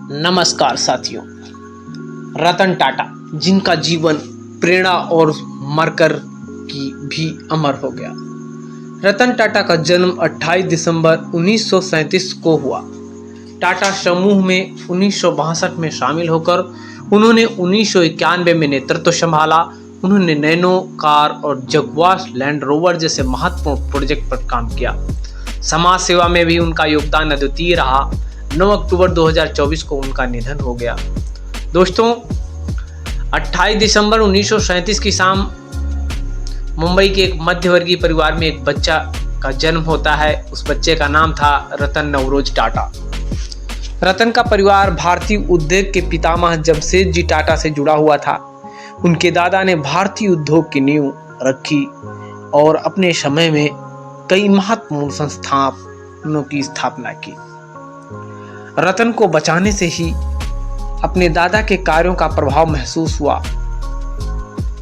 नमस्कार साथियों। रतन टाटा, जिनका जीवन प्रेरणा और मरकर की भी अमर हो गया। रतन टाटा का जन्म 28 दिसंबर 1937 को हुआ। टाटा समूह में 1962 में शामिल होकर उन्होंने 1991 में नेतृत्व संभाला। उन्होंने नैनो कार और जगुआर लैंड रोवर जैसे महत्वपूर्ण प्रोजेक्ट पर काम किया। समाज सेवा में भी उनका योगदान अद्वितीय रहा। 9 अक्टूबर 2024 को उनका निधन हो गया। दोस्तों, 28 दिसंबर 1937 की शाम मुंबई के एक मध्यवर्गीय परिवार में एक बच्चा का जन्म होता है। उस बच्चे का नाम था रतन नवरोज टाटा। रतन का परिवार भारतीय उद्योग के पितामह जमशेदजी टाटा से जुड़ा हुआ था। उनके दादा ने भारतीय उद्योग की नींव रखी और अपने समय में कई महत्वपूर्ण संस्थानों की स्थापना की। रतन को बचाने से ही अपने दादा के कार्यों का प्रभाव महसूस हुआ।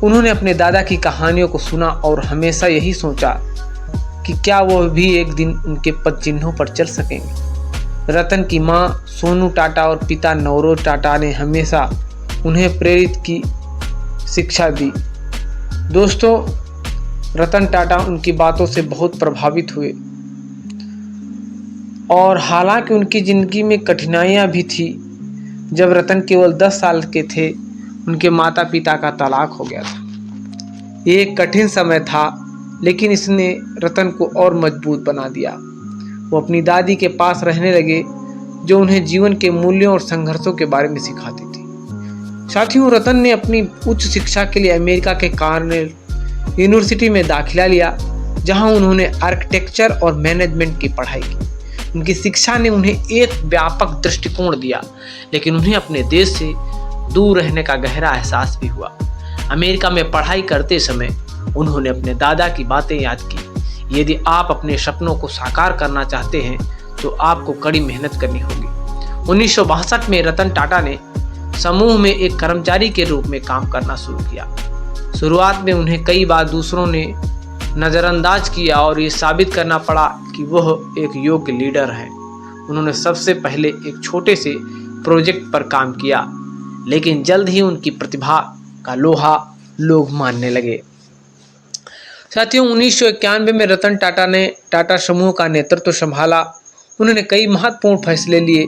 उन्होंने अपने दादा की कहानियों को सुना और हमेशा यही सोचा कि क्या वह भी एक दिन उनके पद चिन्हों पर चल सकेंगे। रतन की मां सोनू टाटा और पिता नवरोज टाटा ने हमेशा उन्हें प्रेरित की शिक्षा दी। दोस्तों, रतन टाटा उनकी बातों से बहुत प्रभावित हुए और हालांकि उनकी ज़िंदगी में कठिनाइयां भी थी। जब रतन केवल 10 साल के थे, उनके माता पिता का तलाक हो गया था। ये एक कठिन समय था, लेकिन इसने रतन को और मजबूत बना दिया। वो अपनी दादी के पास रहने लगे, जो उन्हें जीवन के मूल्यों और संघर्षों के बारे में सिखाती थी। साथियों, रतन ने अपनी उच्च शिक्षा के लिए अमेरिका के कॉर्नेल यूनिवर्सिटी में दाखिला लिया, जहां उन्होंने आर्किटेक्चर और मैनेजमेंट की पढ़ाई की। उनकी शिक्षा ने उन्हें एक व्यापक दृष्टिकोण दिया, लेकिन उन्हें अपने देश से दूर रहने का गहरा एहसास भी हुआ। अमेरिका में पढ़ाई करते समय उन्होंने अपने दादा की बातें याद की। यदि आप अपने सपनों को साकार करना चाहते हैं तो आपको कड़ी मेहनत करनी होगी। 1962 में रतन टाटा ने समूह में एक कर्मचारी के रूप में काम करना शुरू किया। शुरुआत में उन्हें कई बार दूसरों ने नज़रअंदाज किया और ये साबित करना पड़ा कि वह एक योग्य लीडर है। उन्होंने सबसे पहले एक छोटे से प्रोजेक्ट पर काम किया, लेकिन जल्द ही उनकी प्रतिभा का लोहा लोग मानने लगे। साथियों, 1991 में रतन टाटा ने टाटा समूह का नेतृत्व संभाला। उन्होंने कई महत्वपूर्ण फैसले लिए,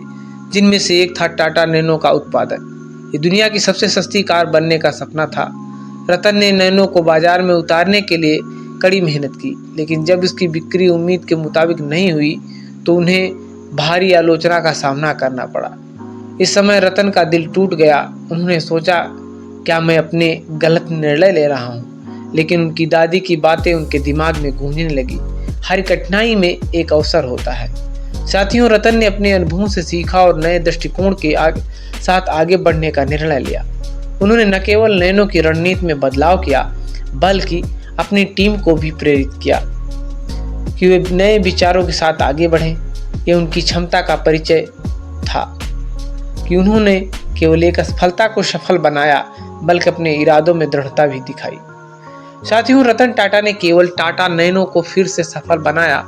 जिनमें से एक था टाटा नैनो का उत्पादन। ये दुनिया की सबसे सस्ती कार बनने का सपना था। रतन ने नैनो को बाजार में उतारने के लिए कड़ी मेहनत की, लेकिन जब इसकी बिक्री उम्मीद के मुताबिक नहीं हुई तो उन्हें भारी आलोचना का सामना करना पड़ा। इस समय रतन का दिल टूट गया। उन्होंने सोचा, क्या मैं अपने गलत निर्णय ले रहा हूँ? लेकिन उनकी दादी की बातें उनके दिमाग में गूंजने लगी। हर कठिनाई में एक अवसर होता है। साथियों, रतन ने अपने अनुभवों से सीखा और नए दृष्टिकोण के साथ आगे बढ़ने का निर्णय लिया। उन्होंने न केवल नैनो की रणनीति में बदलाव किया, बल्कि अपनी टीम को भी प्रेरित किया कि वे नए विचारों के साथ आगे बढ़ें। ये उनकी क्षमता का परिचय था कि उन्होंने केवल एक असफलता को सफल बनाया, बल्कि अपने इरादों में दृढ़ता भी दिखाई। साथियों, रतन टाटा ने केवल टाटा नैनो को फिर से सफल बनाया,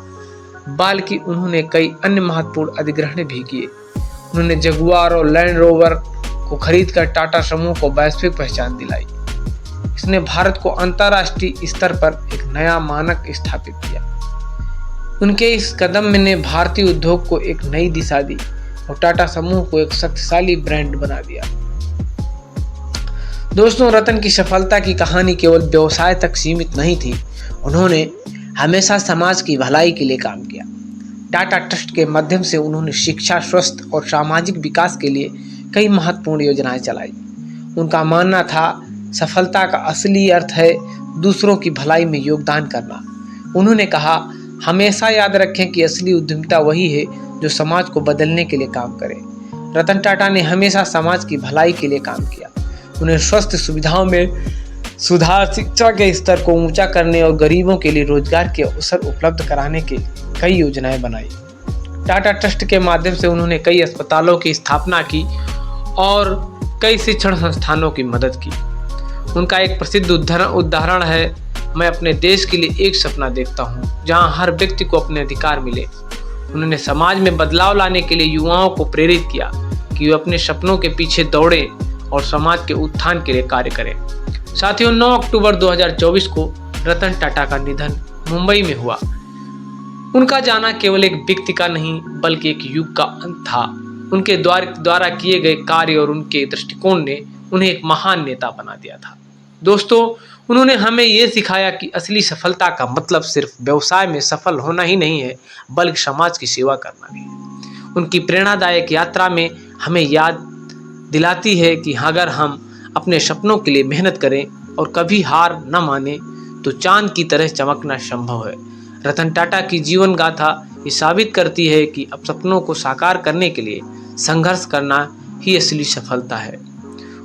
बल्कि उन्होंने कई अन्य महत्वपूर्ण अधिग्रहण भी किए। उन्होंने जगुआर और लैंड रोवर को खरीदकर टाटा समूह को वैश्विक पहचान दिलाई। इसने भारत को अंतर्राष्ट्रीय स्तर पर एक नया मानक स्थापित किया। उनके इस कदम ने भारतीय उद्योग को एक नई दिशा दी और टाटा समूह को एक शक्तिशाली ब्रांड बना दिया। दोस्तों, रतन की सफलता की कहानी केवल व्यवसाय तक सीमित नहीं थी। उन्होंने हमेशा समाज की भलाई के लिए काम किया। टाटा ट्रस्ट के माध्यम से उन्होंने शिक्षा, स्वास्थ्य और सामाजिक विकास के लिए कई महत्वपूर्ण योजनाएं चलाई। उनका मानना था, सफलता का असली अर्थ है दूसरों की भलाई में योगदान करना। उन्होंने कहा, हमेशा याद रखें कि असली उद्यमिता वही है जो समाज को बदलने के लिए काम करे। रतन टाटा ने हमेशा समाज की भलाई के लिए काम किया। उन्हें स्वास्थ्य सुविधाओं में सुधार, शिक्षा के स्तर को ऊंचा करने और गरीबों के लिए रोजगार के अवसर उपलब्ध कराने के कई योजनाएं बनाई। टाटा ट्रस्ट के माध्यम से उन्होंने कई अस्पतालों की स्थापना की और कई शिक्षण संस्थानों की मदद की। उनका एक प्रसिद्ध उदाहरण है, मैं अपने देश के लिए एक सपना देखता हूँ जहाँ हर व्यक्ति को अपने अधिकार मिले। उन्होंने समाज में बदलाव लाने के लिए युवाओं को प्रेरित किया कि वे अपने सपनों के पीछे दौड़ें और समाज के उत्थान के लिए कार्य करें। साथियों, 9 अक्टूबर 2024 को रतन टाटा का निधन मुंबई में हुआ। उनका जाना केवल एक व्यक्ति का नहीं बल्कि एक युग का अंत था। उनके द्वारा किए गए कार्य और उनके दृष्टिकोण ने उन्हें एक महान नेता बना दिया था। दोस्तों, उन्होंने हमें ये सिखाया कि असली सफलता का मतलब सिर्फ व्यवसाय में सफल होना ही नहीं है, बल्कि समाज की सेवा करना भी है। उनकी प्रेरणादायक यात्रा में हमें याद दिलाती है कि अगर हम अपने सपनों के लिए मेहनत करें और कभी हार न माने तो चांद की तरह चमकना संभव है। रतन टाटा की जीवन गाथा ये साबित करती है कि अब सपनों को साकार करने के लिए संघर्ष करना ही असली सफलता है।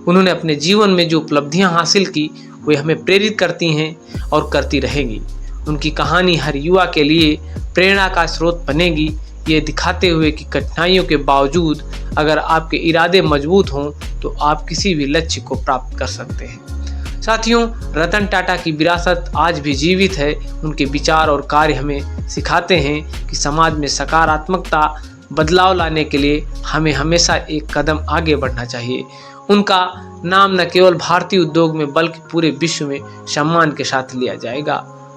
उन्होंने अपने जीवन में जो उपलब्धियां हासिल की वे हमें प्रेरित करती हैं और करती रहेंगी। उनकी कहानी हर युवा के लिए प्रेरणा का स्रोत बनेगी, ये दिखाते हुए कि कठिनाइयों के बावजूद अगर आपके इरादे मजबूत हों तो आप किसी भी लक्ष्य को प्राप्त कर सकते हैं। साथियों, रतन टाटा की विरासत आज भी जीवित है। उनके विचार और कार्य हमें सिखाते हैं कि समाज में सकारात्मकता बदलाव लाने के लिए हमें हमेशा एक कदम आगे बढ़ना चाहिए। उनका नाम न केवल भारतीय उद्योग में बल्कि पूरे विश्व में सम्मान के साथ लिया जाएगा।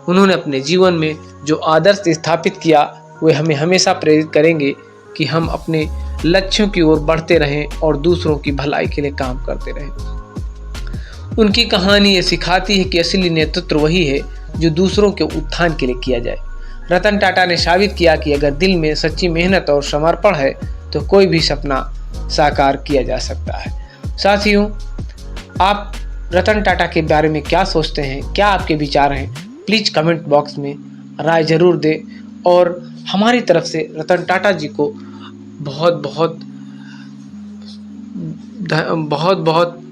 उन्होंने अपने जीवन में जो आदर्श स्थापित किया वे हमें हमेशा प्रेरित करेंगे कि हम अपने लक्ष्यों की ओर बढ़ते रहें और दूसरों की भलाई के लिए काम करते रहें। उनकी कहानी ये सिखाती है कि असली नेतृत्व वही है जो दूसरों के उत्थान के लिए किया जाए। रतन टाटा ने साबित किया कि अगर दिल में सच्ची मेहनत और समर्पण है तो कोई भी सपना साकार किया जा सकता है। साथियों, आप रतन टाटा के बारे में क्या सोचते हैं? क्या आपके विचार हैं? प्लीज़ कमेंट बॉक्स में राय जरूर दें और हमारी तरफ से रतन टाटा जी को बहुत बहुत